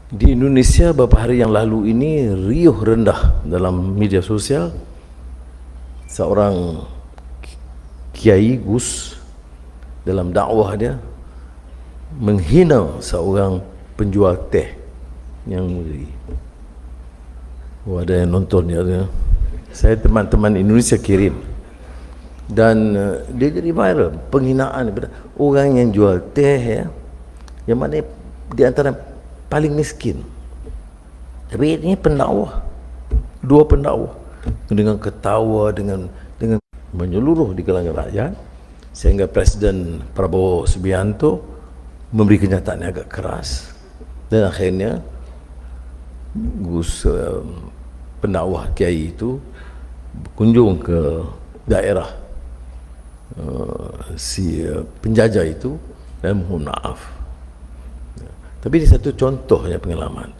Di Indonesia beberapa hari yang lalu ini riuh rendah dalam media sosial seorang kiai Gus dalam dakwah dia menghina seorang penjual teh yang ada yang nonton ya. Saya teman-teman Indonesia kirim dan dia jadi viral penghinaan kepada orang yang jual teh ya, yang mana di antara paling miskin. Tapi ini pendakwah, dua pendakwah dengan ketawa, dengan menyeluruh di kalangan rakyat, sehingga Presiden Prabowo Subianto memberi kenyataan yang agak keras dan akhirnya Gus pendakwah kiai itu berkunjung ke daerah si penjajah itu dan mohon maaf. Tapi ini satu contohnya pengalaman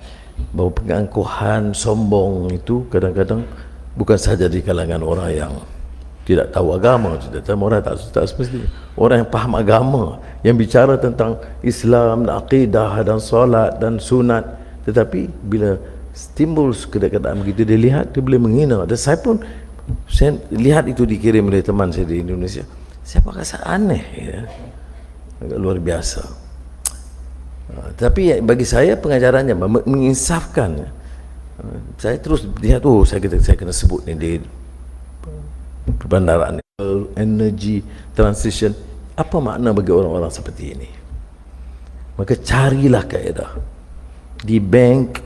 bahawa pengangkuhan sombong itu kadang-kadang bukan saja di kalangan orang yang tidak tahu agama, tidak tahu orang tak semestinya. Orang yang paham agama, yang bicara tentang Islam, akidah dan solat dan sunat, tetapi bila timbul kedekatan begitu dia lihat, dia boleh menghina. Dan saya pun saya lihat itu dikirim oleh teman saya di Indonesia. Saya rasa aneh ya. Agak luar biasa. Tapi bagi saya pengajarannya menginsafkan. Saya terus lihat, saya kena sebut ni di perbandaran, energy transition, apa makna bagi orang-orang seperti ini? Maka carilah kaedah di bank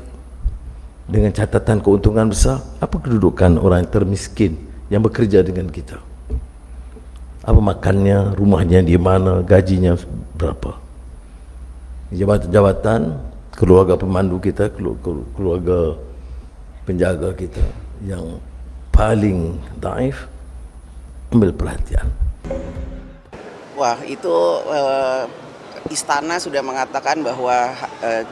dengan catatan keuntungan besar. Apa kedudukan orang yang termiskin yang bekerja dengan kita? Apa makannya, rumahnya di mana, gajinya berapa? Jabatan-jabatan, keluarga pemandu kita, keluarga penjaga kita yang paling daif, ambil perhatian. Wah, itu istana sudah mengatakan bahwa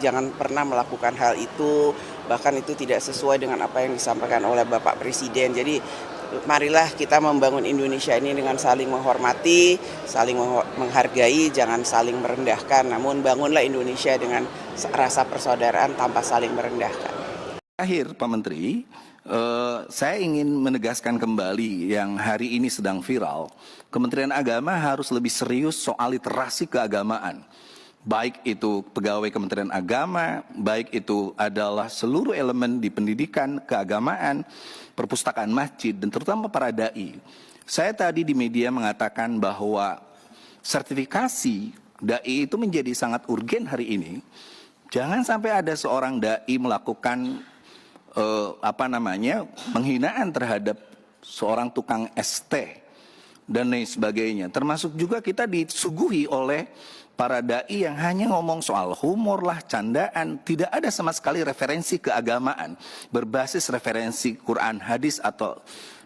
jangan pernah melakukan hal itu, bahkan itu tidak sesuai dengan apa yang disampaikan oleh Bapak Presiden. Jadi marilah kita membangun Indonesia ini dengan saling menghormati, saling menghargai, jangan saling merendahkan, namun bangunlah Indonesia dengan rasa persaudaraan tanpa saling merendahkan. Akhir Pak Menteri, saya ingin menegaskan kembali yang hari ini sedang viral. Kementerian Agama harus lebih serius soal literasi keagamaan. Baik itu pegawai Kementerian Agama, baik itu adalah seluruh elemen di pendidikan keagamaan, perpustakaan masjid, dan terutama para da'i. Saya tadi di media mengatakan bahwa sertifikasi da'i itu menjadi sangat urgen hari ini. Jangan sampai ada seorang da'i melakukan penghinaan terhadap seorang tukang ST dan lain sebagainya. Termasuk juga kita disuguhi oleh para dai yang hanya ngomong soal humor lah, candaan, tidak ada sama sekali referensi keagamaan berbasis referensi Quran, hadis atau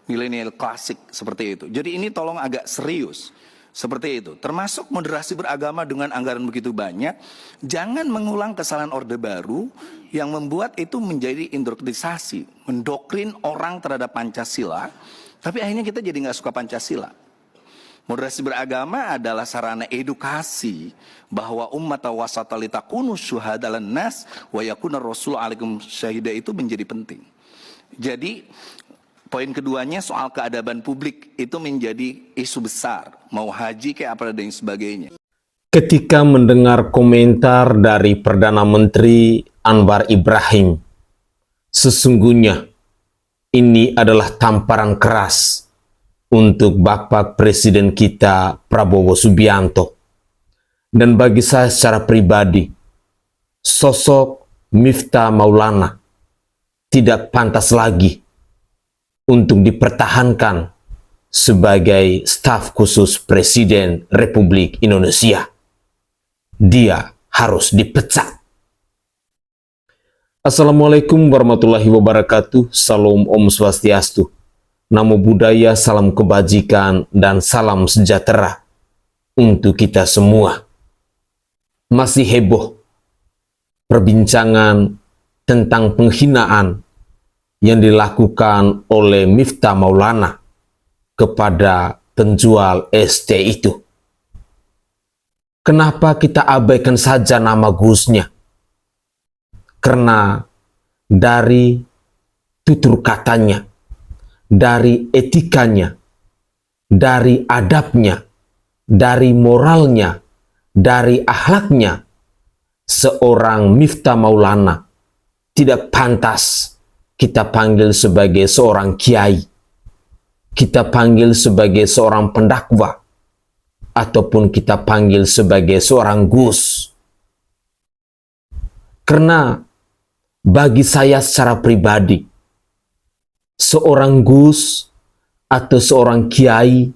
milenial klasik seperti itu. Jadi ini tolong agak serius. Seperti itu, termasuk moderasi beragama dengan anggaran begitu banyak. Jangan mengulang kesalahan Orde Baru yang membuat itu menjadi indoktrinisasi, mendoktrin orang terhadap Pancasila, tapi akhirnya kita jadi nggak suka Pancasila. Moderasi beragama adalah sarana edukasi bahwa umat wasata litakunu syuhada lan-nas wa yakuna rasul alaikum syahida itu menjadi penting. Jadi poin keduanya soal keadaban publik itu menjadi isu besar, mau haji kayak apa dan sebagainya. Ketika mendengar komentar dari Perdana Menteri Anwar Ibrahim, sesungguhnya ini adalah tamparan keras untuk Bapak Presiden kita Prabowo Subianto. Dan bagi saya secara pribadi, sosok Miftah Maulana tidak pantas lagi untuk dipertahankan sebagai staf khusus Presiden Republik Indonesia. Dia harus dipecat. Assalamualaikum warahmatullahi wabarakatuh. Salam Om Swastiastu. Namo Buddhaya, salam kebajikan, dan salam sejahtera untuk kita semua. Masih heboh perbincangan tentang penghinaan yang dilakukan oleh Miftah Maulana kepada penjual ST itu. Kenapa kita abaikan saja nama Gusnya? Karena dari tutur katanya, dari etikanya, dari adabnya, dari moralnya, dari akhlaknya, seorang Miftah Maulana tidak pantas kita panggil sebagai seorang kiai, kita panggil sebagai seorang pendakwa, ataupun kita panggil sebagai seorang gus. Karena bagi saya secara pribadi, seorang gus atau seorang kiai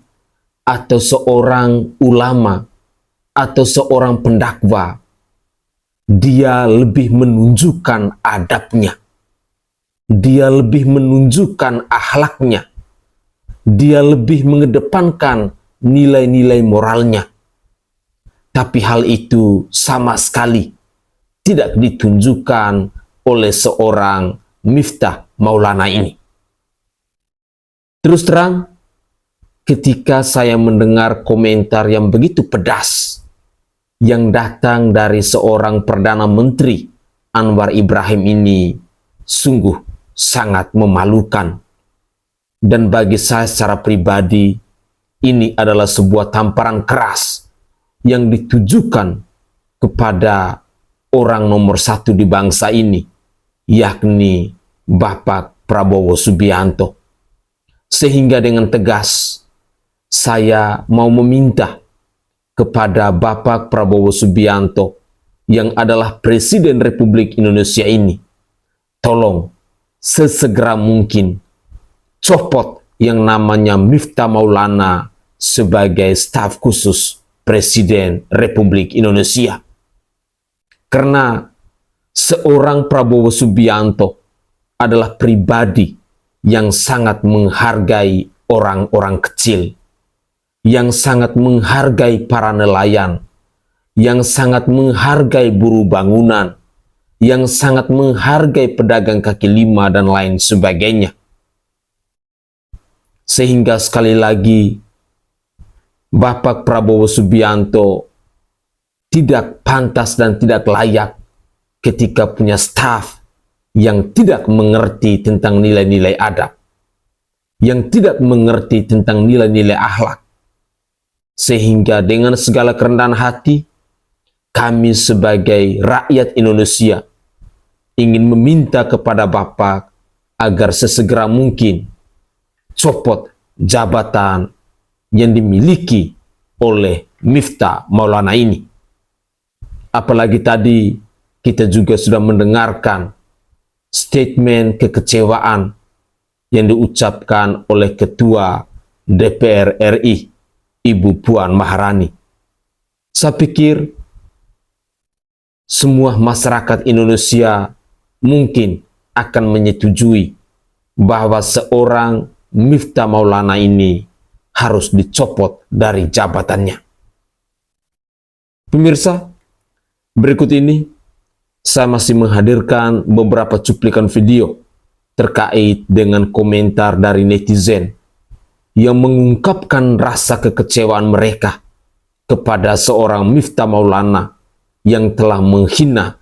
atau seorang ulama atau seorang pendakwa, dia lebih menunjukkan adabnya, dia lebih menunjukkan akhlaknya, dia lebih mengedepankan nilai-nilai moralnya. Tapi hal itu sama sekali tidak ditunjukkan oleh seorang Miftah Maulana ini. Terus terang, ketika saya mendengar komentar yang begitu pedas yang datang dari seorang Perdana Menteri Anwar Ibrahim ini, sungguh sangat memalukan. Dan bagi saya secara pribadi, ini adalah sebuah tamparan keras yang ditujukan kepada orang nomor satu di bangsa ini, yakni Bapak Prabowo Subianto. Sehingga dengan tegas, saya mau meminta kepada Bapak Prabowo Subianto yang adalah Presiden Republik Indonesia ini, tolong sesegera mungkin copot yang namanya Miftah Maulana sebagai staf khusus Presiden Republik Indonesia. Karena seorang Prabowo Subianto adalah pribadi yang sangat menghargai orang-orang kecil, yang sangat menghargai para nelayan, yang sangat menghargai buruh bangunan, yang sangat menghargai pedagang kaki lima dan lain sebagainya. Sehingga sekali lagi, Bapak Prabowo Subianto tidak pantas dan tidak layak ketika punya staf yang tidak mengerti tentang nilai-nilai adab, yang tidak mengerti tentang nilai-nilai akhlak. Sehingga dengan segala kerendahan hati, kami sebagai rakyat Indonesia ingin meminta kepada Bapak agar sesegera mungkin copot jabatan yang dimiliki oleh Miftah Maulana ini. Apalagi tadi kita juga sudah mendengarkan statement kekecewaan yang diucapkan oleh Ketua DPR RI, Ibu Puan Maharani. Saya pikir semua masyarakat Indonesia mungkin akan menyetujui bahwa seorang Miftah Maulana ini harus dicopot dari jabatannya. Pemirsa, berikut ini saya masih menghadirkan beberapa cuplikan video terkait dengan komentar dari netizen yang mengungkapkan rasa kekecewaan mereka kepada seorang Miftah Maulana yang telah menghina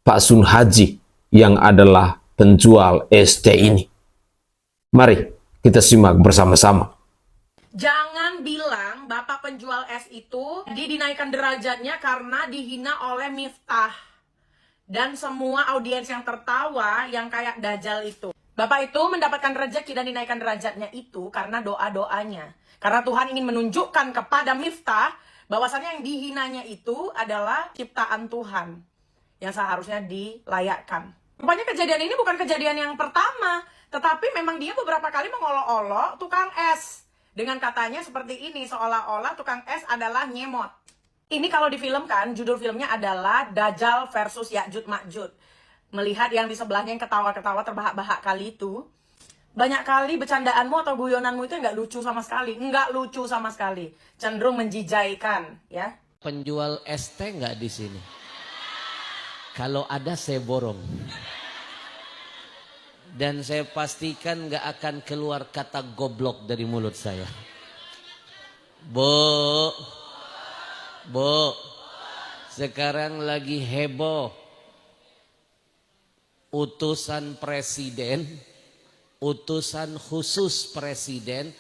Pak Sun Haji yang adalah penjual ST ini. Mari kita simak bersama-sama. Jangan bilang Bapak penjual es itu dinaikkan derajatnya karena dihina oleh Miftah. Dan semua audiens yang tertawa yang kayak Dajjal itu. Bapak itu mendapatkan rezeki dan dinaikkan derajatnya itu karena doa-doanya. Karena Tuhan ingin menunjukkan kepada Miftah bahwasannya yang dihinanya itu adalah ciptaan Tuhan yang seharusnya dilayakkan. Rupanya kejadian ini bukan kejadian yang pertama, tetapi memang dia beberapa kali mengolok-olok tukang es. Dengan katanya seperti ini, seolah-olah tukang es adalah nyemot. Ini kalau difilmkan, judul filmnya adalah Dajjal versus Ya'juj Ma'juj. Melihat yang di sebelahnya yang ketawa-ketawa terbahak-bahak kali itu, banyak kali bercandaanmu atau guyonanmu itu nggak lucu sama sekali. Nggak lucu sama sekali. Cenderung menjijaikan, ya. Penjual es teh nggak di sini? Kalau ada saya borong. Dan saya pastikan nggak akan keluar kata goblok dari mulut saya. Bu, sekarang lagi heboh utusan presiden, utusan khusus presiden,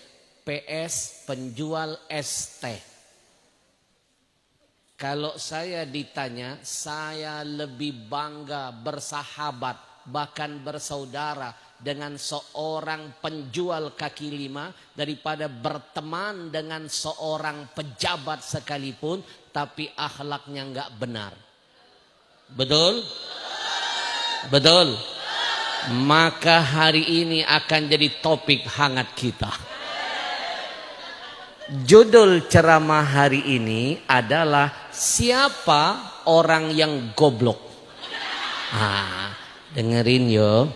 PS penjual es teh. Kalau saya ditanya, saya lebih bangga bersahabat, bahkan bersaudara dengan seorang penjual kaki lima daripada berteman dengan seorang pejabat sekalipun, tapi akhlaknya nggak benar. Betul? Betul? Maka hari ini akan jadi topik hangat kita. Judul ceramah hari ini adalah siapa orang yang goblok. Dengerin yo.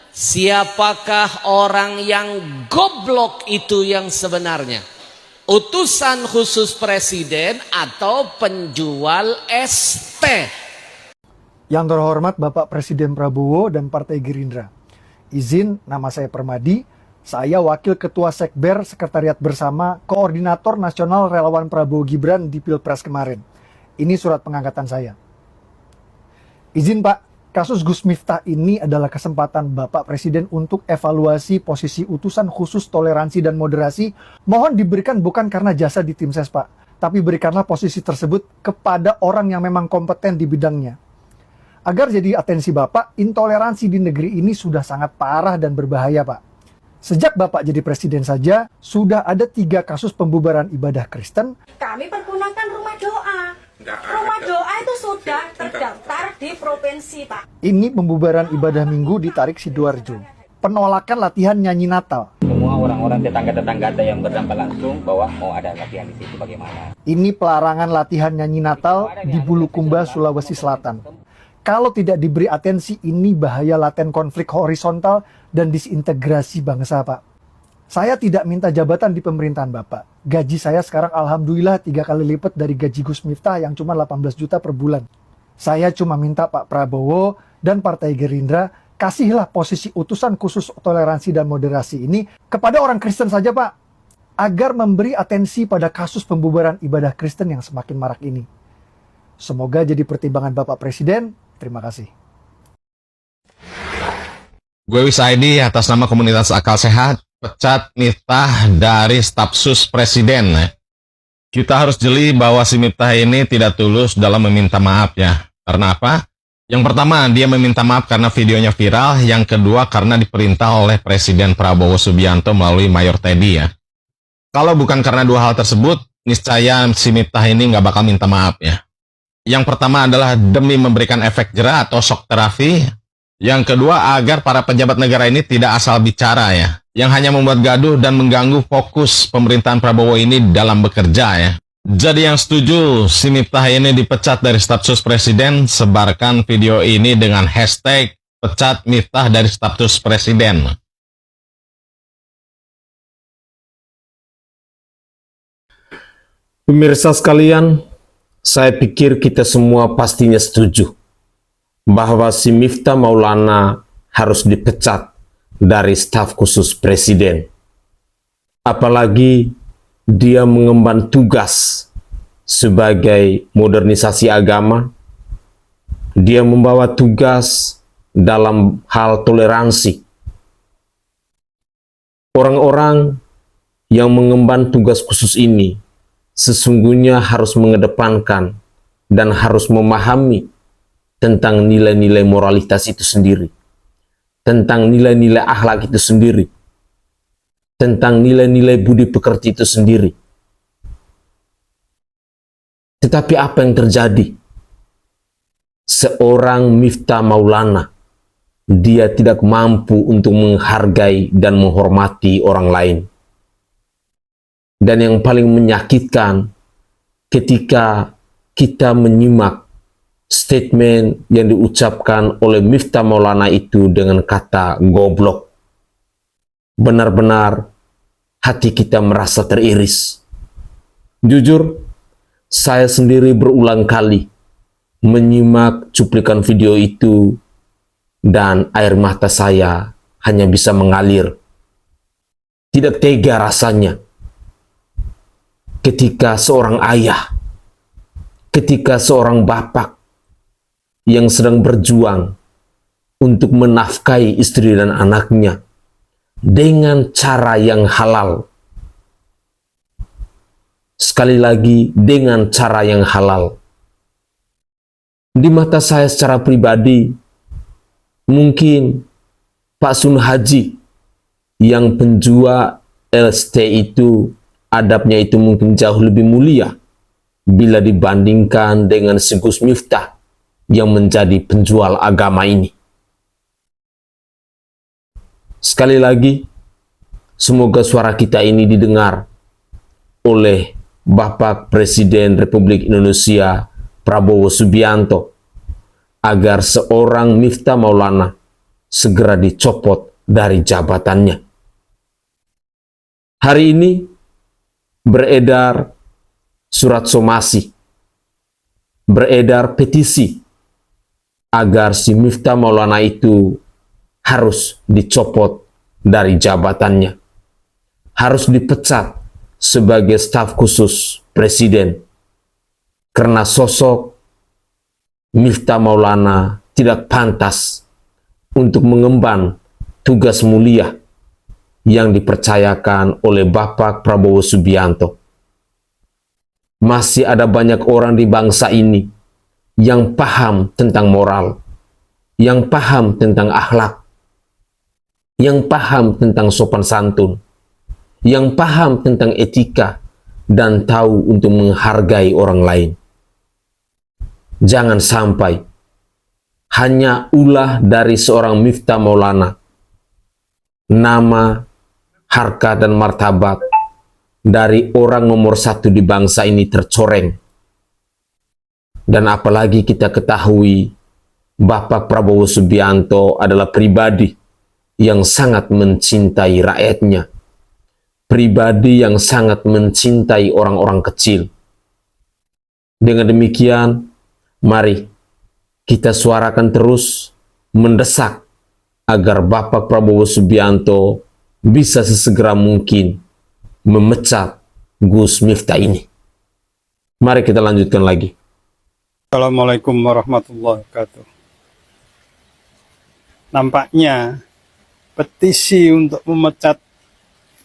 Siapakah orang yang goblok itu yang sebenarnya? Utusan khusus presiden atau penjual es teh? Yang terhormat Bapak Presiden Prabowo dan Partai Gerindra. Izin, nama saya Permadi. Saya Wakil Ketua Sekber Sekretariat Bersama Koordinator Nasional Relawan Prabowo Gibran di Pilpres kemarin. Ini surat pengangkatan saya. Izin Pak, kasus Gus Miftah ini adalah kesempatan Bapak Presiden untuk evaluasi posisi utusan khusus toleransi dan moderasi. Mohon diberikan bukan karena jasa di tim ses Pak, tapi berikanlah posisi tersebut kepada orang yang memang kompeten di bidangnya. Agar jadi atensi Bapak, intoleransi di negeri ini sudah sangat parah dan berbahaya Pak. Sejak Bapak jadi presiden saja, sudah ada 3 kasus pembubaran ibadah Kristen. Kami pergunakan rumah doa. Rumah doa itu sudah terdaftar di provinsi, Pak. Ini pembubaran ibadah minggu di Tarik Sidoarjo. Penolakan latihan nyanyi Natal. Semua orang-orang tetangga-tetangga ada yang berdampak langsung bahwa mau ada latihan di situ bagaimana. Ini pelarangan latihan nyanyi Natal di Bulukumba, Sulawesi Selatan. Kalau tidak diberi atensi, ini bahaya laten konflik horizontal dan disintegrasi bangsa, Pak. Saya tidak minta jabatan di pemerintahan Bapak. Gaji saya sekarang alhamdulillah 3 kali lipat dari gaji Gus Miftah yang cuma 18 juta per bulan. Saya cuma minta Pak Prabowo dan Partai Gerindra, kasihlah posisi utusan khusus toleransi dan moderasi ini kepada orang Kristen saja, Pak. Agar memberi atensi pada kasus pembubaran ibadah Kristen yang semakin marak ini. Semoga jadi pertimbangan Bapak Presiden. Terima kasih. Gue Wisaidi atas nama komunitas Akal Sehat pecat Miftah dari staf sus presiden. Kita harus jeli bahwa si Miftah ini tidak tulus dalam meminta maaf ya. Karena apa? Yang pertama, dia meminta maaf karena videonya viral. Yang kedua, karena diperintah oleh Presiden Prabowo Subianto melalui Mayor Teddy ya. Kalau bukan karena 2 hal tersebut, niscaya si Miftah ini nggak bakal minta maaf ya. Yang pertama adalah demi memberikan efek jera atau shock terapi. Yang kedua, agar para pejabat negara ini tidak asal bicara ya, yang hanya membuat gaduh dan mengganggu fokus pemerintahan Prabowo ini dalam bekerja ya. Jadi yang setuju si Miftah ini dipecat dari staf sus presiden, sebarkan video ini dengan hashtag pecat Miftah dari staf sus presiden. Pemirsa sekalian, saya pikir kita semua pastinya setuju bahwa si Miftah Maulana harus dipecat dari staf khusus presiden. Apalagi dia mengemban tugas sebagai modernisasi agama. Dia membawa tugas dalam hal toleransi. Orang-orang yang mengemban tugas khusus ini sesungguhnya harus mengedepankan dan harus memahami tentang nilai-nilai moralitas itu sendiri, tentang nilai-nilai akhlak itu sendiri, tentang nilai-nilai budi pekerti itu sendiri. Tetapi apa yang terjadi? Seorang Miftah Maulana, dia tidak mampu untuk menghargai dan menghormati orang lain. Dan yang paling menyakitkan, ketika kita menyimak statement yang diucapkan oleh Miftah Maulana itu dengan kata goblok, benar-benar hati kita merasa teriris. Jujur, saya sendiri berulang kali menyimak cuplikan video itu dan air mata saya hanya bisa mengalir. Tidak tega rasanya ketika seorang ayah, ketika seorang bapak yang sedang berjuang untuk menafkahi istri dan anaknya dengan cara yang halal. Sekali lagi, dengan cara yang halal. Di mata saya secara pribadi, mungkin Pak Sun Haji yang penjual LST itu adabnya itu mungkin jauh lebih mulia bila dibandingkan dengan si Gus Miftah yang menjadi penjual agama ini. Sekali lagi, semoga suara kita ini didengar oleh Bapak Presiden Republik Indonesia Prabowo Subianto agar seorang Miftah Maulana segera dicopot dari jabatannya. Hari ini beredar surat somasi, beredar petisi agar si Miftah Maulana itu harus dicopot dari jabatannya, harus dipecat sebagai staf khusus presiden, karena sosok Miftah Maulana tidak pantas untuk mengemban tugas mulia yang dipercayakan oleh Bapak Prabowo Subianto. Masih ada banyak orang di bangsa ini yang paham tentang moral, yang paham tentang akhlak, yang paham tentang sopan santun, yang paham tentang etika, dan tahu untuk menghargai orang lain. Jangan sampai hanya ulah dari seorang Miftah Maulana, nama, harkat, dan martabat dari orang nomor satu di bangsa ini tercoreng. Dan apalagi kita ketahui Bapak Prabowo Subianto adalah pribadi yang sangat mencintai rakyatnya, pribadi yang sangat mencintai orang-orang kecil. Dengan demikian, mari kita suarakan terus mendesak agar Bapak Prabowo Subianto bisa sesegera mungkin memecat Gus Miftah ini. Mari kita lanjutkan lagi. Assalamualaikum warahmatullahi wabarakatuh. Nampaknya petisi untuk memecat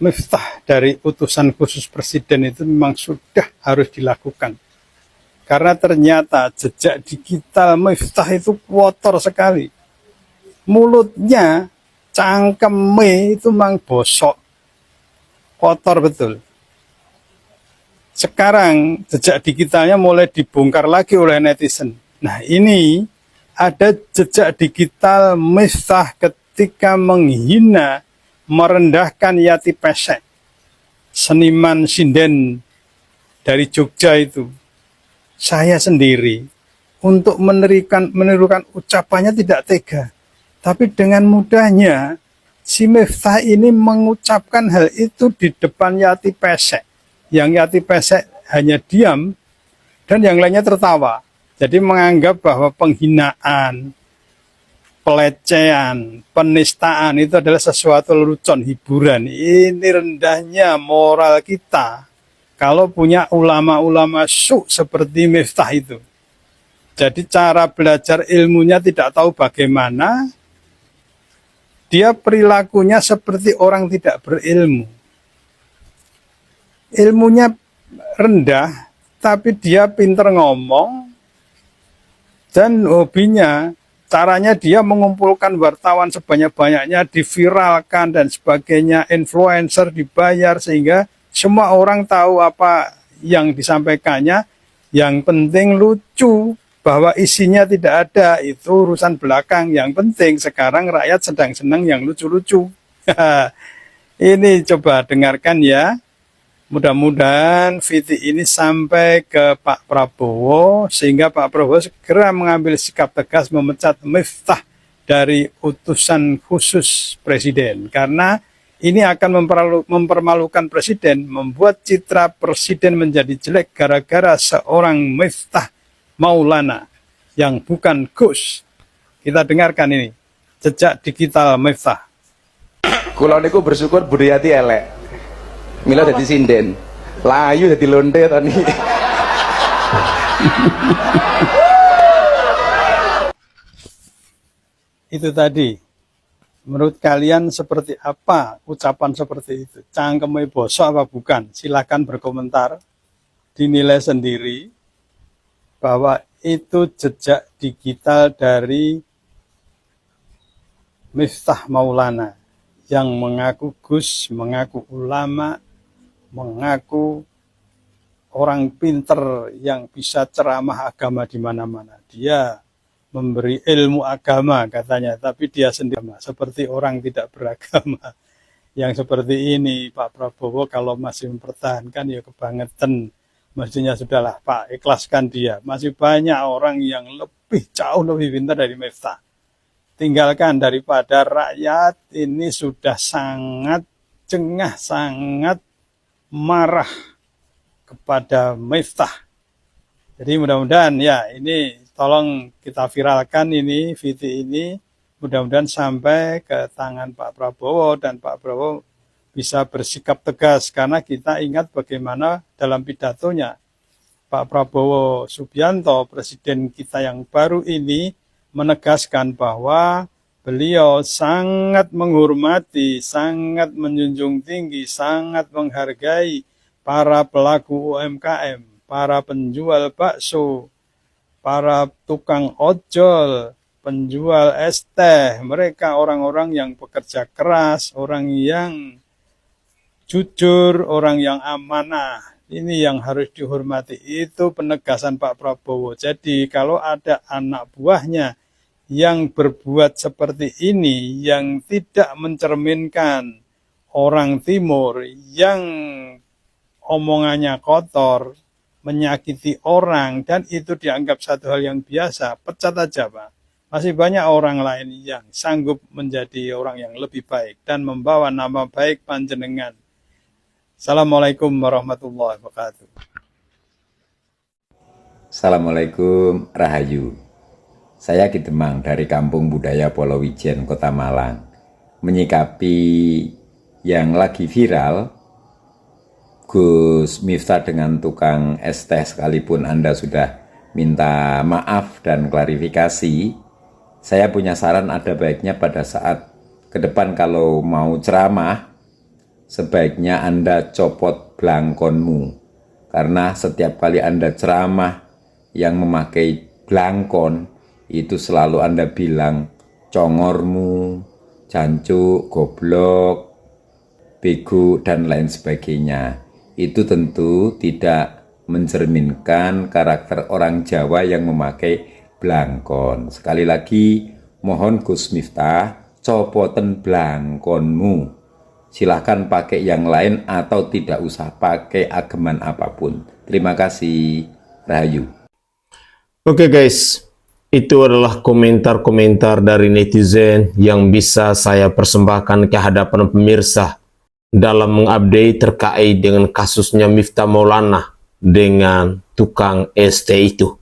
Miftah dari utusan khusus presiden itu memang sudah harus dilakukan. Karena ternyata jejak digital Miftah itu kotor sekali. Mulutnya, cangkeme itu memang bosok. Kotor betul. Sekarang jejak digitalnya mulai dibongkar lagi oleh netizen. Nah, ini ada jejak digital Miftah ketika menghina, merendahkan Yati Pesek, seniman sinden dari Jogja itu. Saya sendiri untuk menirukan ucapannya tidak tega. Tapi dengan mudahnya si Miftah ini mengucapkan hal itu di depan Yati Pesek. Yang Yati Pesek hanya diam dan yang lainnya tertawa. Jadi menganggap bahwa penghinaan, pelecehan, penistaan itu adalah sesuatu lelucon, hiburan. Ini rendahnya moral kita kalau punya ulama-ulama syuk seperti Miftah itu. Jadi cara belajar ilmunya tidak tahu bagaimana, dia perilakunya seperti orang tidak berilmu. Ilmunya rendah, tapi dia pinter ngomong, dan hobinya, caranya dia mengumpulkan wartawan sebanyak-banyaknya, diviralkan dan sebagainya, influencer dibayar sehingga semua orang tahu apa yang disampaikannya. Yang penting lucu, bahwa isinya tidak ada, itu urusan belakang. Yang penting sekarang rakyat sedang senang yang lucu-lucu. Ini coba dengarkan ya. Mudah-mudahan video ini sampai ke Pak Prabowo, sehingga Pak Prabowo segera mengambil sikap tegas memecat Miftah dari utusan khusus presiden. Karena ini akan mempermalukan presiden, membuat citra presiden menjadi jelek gara-gara seorang Miftah Maulana yang bukan Gus. Kita dengarkan ini, jejak digital Miftah. Kula niku bersyukur Budayati elek. Mila dadi sinden. Layu dadi londe tadi. itu tadi. Menurut kalian seperti apa ucapan seperti itu? Cangkeme bosok apa bukan? Silakan berkomentar, dinilai sendiri bahwa itu jejak digital dari Miftah Maulana yang mengaku Gus, mengaku ulama, mengaku orang pinter yang bisa ceramah agama di mana-mana. Dia memberi ilmu agama katanya, tapi dia sendiri seperti orang tidak beragama. Yang seperti ini Pak Prabowo kalau masih mempertahankan ya kebangetan. Mestinya sudahlah Pak, ikhlaskan dia. Masih banyak orang yang jauh lebih pintar dari Miftah. Tinggalkan, daripada rakyat ini sudah sangat cengah, sangat marah kepada Miftah. Jadi mudah-mudahan ya ini tolong kita viralkan ini video ini, mudah-mudahan sampai ke tangan Pak Prabowo dan Pak Prabowo bisa bersikap tegas, karena kita ingat bagaimana dalam pidatonya Pak Prabowo Subianto, presiden kita yang baru ini, menegaskan bahwa beliau sangat menghormati, sangat menjunjung tinggi, sangat menghargai para pelaku UMKM, para penjual bakso, para tukang ojol, penjual es teh, mereka orang-orang yang bekerja keras, orang yang jujur, orang yang amanah. Ini yang harus dihormati, itu penegasan Pak Prabowo. Jadi kalau ada anak buahnya yang berbuat seperti ini, yang tidak mencerminkan orang timur, yang omongannya kotor, menyakiti orang, dan itu dianggap satu hal yang biasa, pecat aja Pak. Masih banyak orang lain yang sanggup menjadi orang yang lebih baik dan membawa nama baik panjenengan. Assalamualaikum warahmatullahi wabarakatuh. Assalamualaikum, Rahayu. Saya Ki Demang dari Kampung Budaya Polowijen, Kota Malang. Menyikapi yang lagi viral, Gus Miftah dengan tukang es teh, sekalipun Anda sudah minta maaf dan klarifikasi, saya punya saran, ada baiknya pada saat ke depan kalau mau ceramah, sebaiknya Anda copot blangkonmu. Karena setiap kali Anda ceramah yang memakai blangkon, itu selalu Anda bilang congormu, jancuk, goblok, bego, dan lain sebagainya. Itu tentu tidak mencerminkan karakter orang Jawa yang memakai blangkon. Sekali lagi, mohon Gus Miftah, copoten blangkonmu. Silahkan pakai yang lain atau tidak usah pakai ageman apapun. Terima kasih. Rahayu. Oke guys, itu adalah komentar-komentar dari netizen yang bisa saya persembahkan ke hadapan pemirsa dalam mengupdate terkait dengan kasusnya Miftah Maulana dengan tukang ST itu.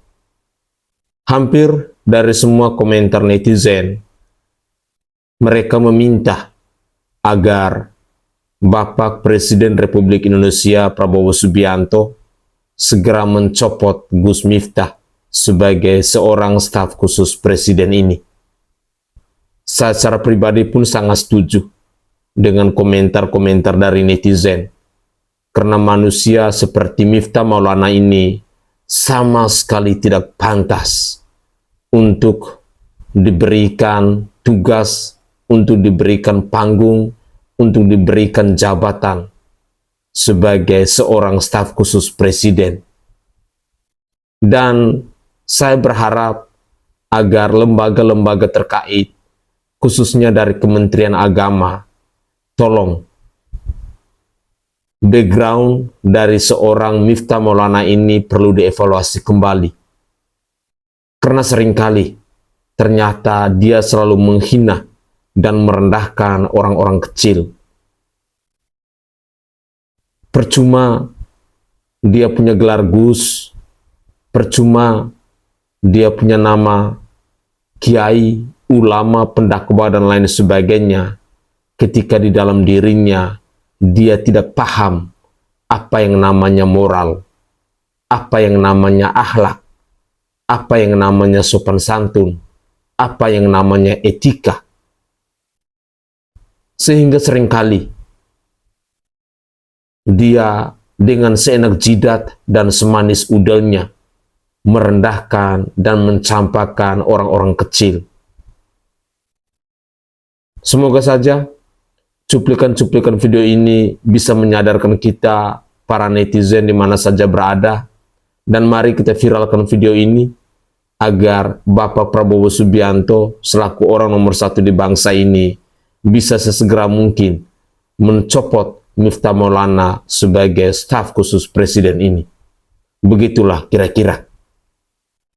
Hampir dari semua komentar netizen, mereka meminta agar Bapak Presiden Republik Indonesia Prabowo Subianto segera mencopot Gus Miftah sebagai seorang staf khusus presiden ini. Saya secara pribadi pun sangat setuju dengan komentar-komentar dari netizen, karena manusia seperti Miftah Maulana ini sama sekali tidak pantas untuk diberikan tugas, untuk diberikan panggung, untuk diberikan jabatan sebagai seorang staf khusus presiden. Dan saya berharap agar lembaga-lembaga terkait, khususnya dari Kementerian Agama, tolong background dari seorang Miftah Maulana ini perlu dievaluasi kembali. Karena seringkali ternyata dia selalu menghina dan merendahkan orang-orang kecil. Percuma dia punya gelar Gus, percuma dia punya nama kiai, ulama, pendakwah, dan lain sebagainya, ketika di dalam dirinya dia tidak paham apa yang namanya moral, apa yang namanya akhlak, apa yang namanya sopan santun, apa yang namanya etika. Sehingga seringkali dia dengan seenak jidat dan semanis udelnya merendahkan dan mencampakkan orang-orang kecil. Semoga saja cuplikan-cuplikan video ini bisa menyadarkan kita, para netizen di mana saja berada, dan mari kita viralkan video ini agar Bapak Prabowo Subianto selaku orang nomor 1 di bangsa ini bisa sesegera mungkin mencopot Miftah Maulana sebagai staf khusus presiden ini. Begitulah kira-kira.